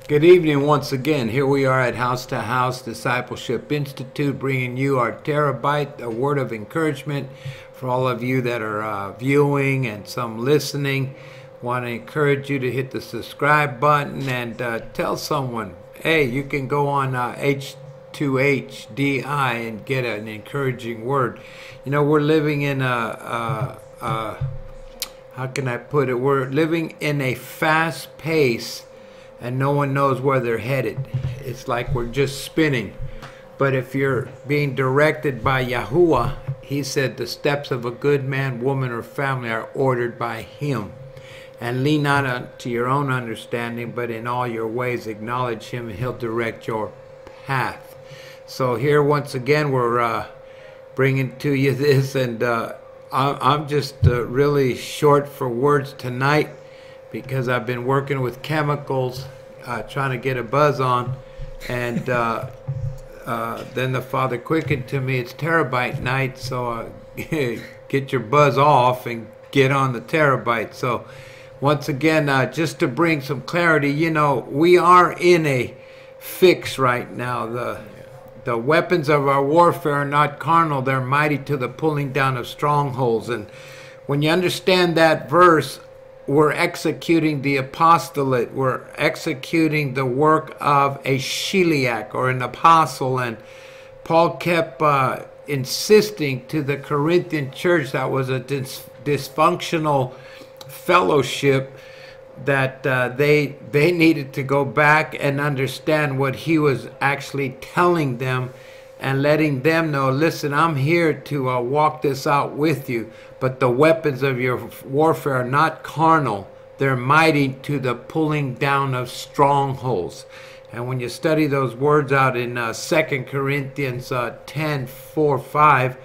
Good evening once again. Here we are at House to House Discipleship Institute, bringing you our TerrorBite, a word of encouragement for all of you that are viewing and some listening. Want to encourage you to hit the subscribe button and tell someone, hey, you can go on H2HDI and get an encouraging word. You know, we're living in how can I put it? We're living in a fast pace and no one knows where they're headed. It's like we're just spinning. But if you're being directed by Yahuwah, he said the steps of a good man, woman, or family are ordered by him. And lean not unto your own understanding, but in all your ways acknowledge him, and he'll direct your path. So here once again we're bringing to you this, and I'm just really short for words tonight, because I've been working with chemicals, trying to get a buzz on, and then the Father quickened to me, it's TerrorBite night, so get your buzz off and get on the TerrorBite. So once again, just to bring some clarity, you know, we are in a fix right now. The weapons of our warfare are not carnal, they're mighty to the pulling down of strongholds. And when you understand that verse, we're executing the apostolate. We're executing the work of a shiliach or an apostle. And Paul kept insisting to the Corinthian church that was a dysfunctional fellowship that they needed to go back and understand what he was actually telling them and letting them know, listen, I'm here to walk this out with you. But the weapons of your warfare are not carnal. They're mighty to the pulling down of strongholds. And when you study those words out in 2 Corinthians 10, 4, 5,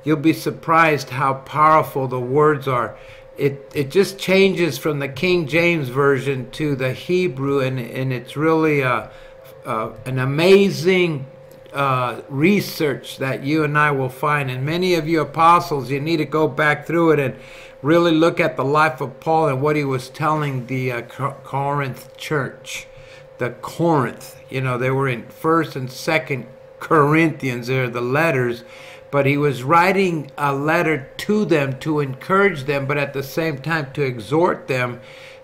you'll be surprised how powerful the words are. It just changes from the King James Version to the Hebrew, and it's really an amazing research that you and I will find. And many of you apostles, you need to go back through it and really look at the life of Paul and what he was telling the Corinth church. The Corinth, you know, they were in 1st and 2nd Corinthians, they're the letters, but he was writing a letter to them to encourage them, but at the same time to exhort them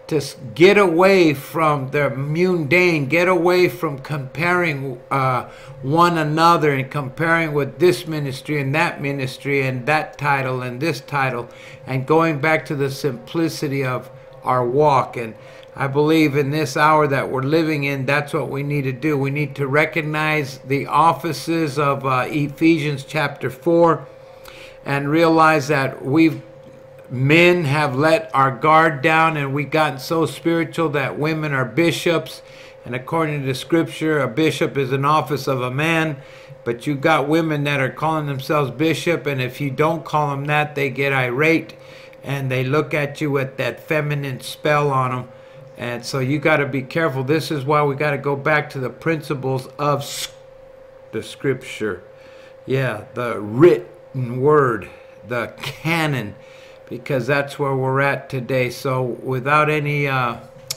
to get away from the mundane, get away from comparing one another and comparing with this ministry and that title and this title, and going back to the simplicity of our walk. And I believe in this hour that we're living in, that's what we need to do. We need to recognize the offices of Ephesians chapter 4 and realize that men have let our guard down, and we've gotten so spiritual that women are bishops. And according to the scripture, a bishop is an office of a man. But you got women that are calling themselves bishop, and if you don't call them that, they get irate and they look at you with that feminine spell on them. And so you got to be careful. This is why we got to go back to the principles of the scripture. Yeah, the written word, the canon, because that's where we're at today. So without any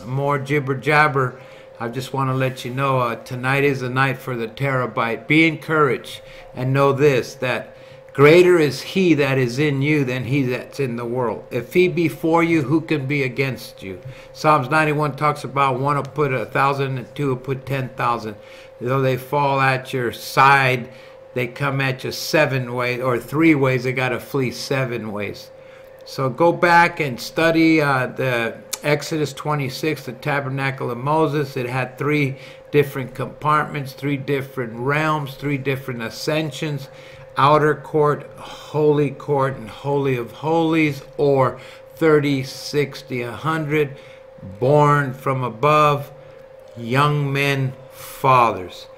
more jibber jabber, I just want to let you know tonight is the night for the TerrorBite. Be encouraged and know this, that greater is he that is in you than he that's in the world. If he be for you, who can be against you? Psalms 91 talks about one will put 1,000 and two will put 10,000. Though they fall at your side, they come at you 7 ways or 3 ways. They got to flee 7 ways. So go back and study the Exodus 26, the tabernacle of Moses. It had 3 different compartments, 3 different realms, 3 different ascensions: outer court, holy court, and holy of holies, or 30, 60, 100, born from above, young men, fathers,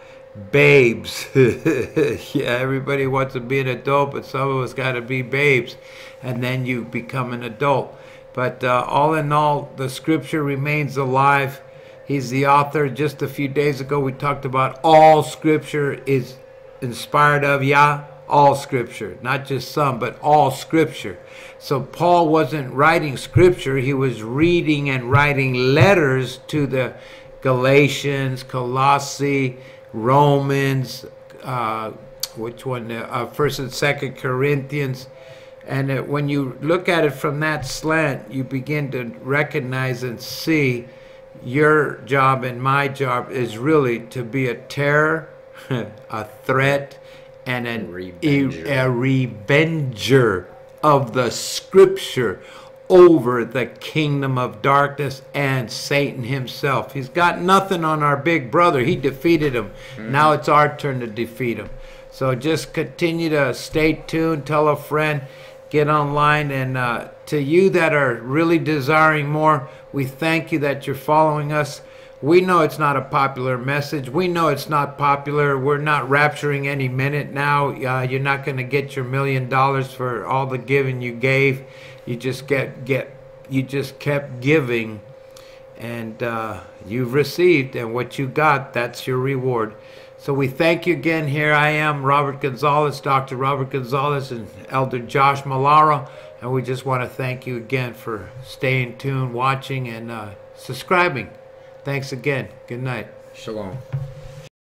babes. Yeah, everybody wants to be an adult, but some of us got to be babes, and then you become an adult. But all in all, the scripture remains alive. He's the author. Just a few days ago, we talked about all scripture is inspired of Yah. All scripture, not just some, but all scripture. So Paul wasn't writing scripture, he was reading and writing letters to the Galatians, Colossae, Romans, which one? First and Second Corinthians. And when you look at it from that slant, you begin to recognize and see your job and my job is really to be a terror, a threat, and a revenger of the Scripture over the kingdom of darkness and Satan himself. He's got nothing on our big brother. He defeated him. Now it's our turn to defeat him. So just continue to stay tuned, tell a friend, get online, and to you that are really desiring more, we thank you that you're following us. We know it's not a popular message. We know it's not popular. We're not rapturing any minute now. You're not going to get your $1 million for all the giving you gave. You just you just kept giving, and you've received, and what you got, that's your reward. So we thank you again. Here I am, Robert Gonzalez, Dr. Robert Gonzalez, and Elder Josh Malaro, and we just want to thank you again for staying tuned, watching, and subscribing. Thanks again. Good night. Shalom.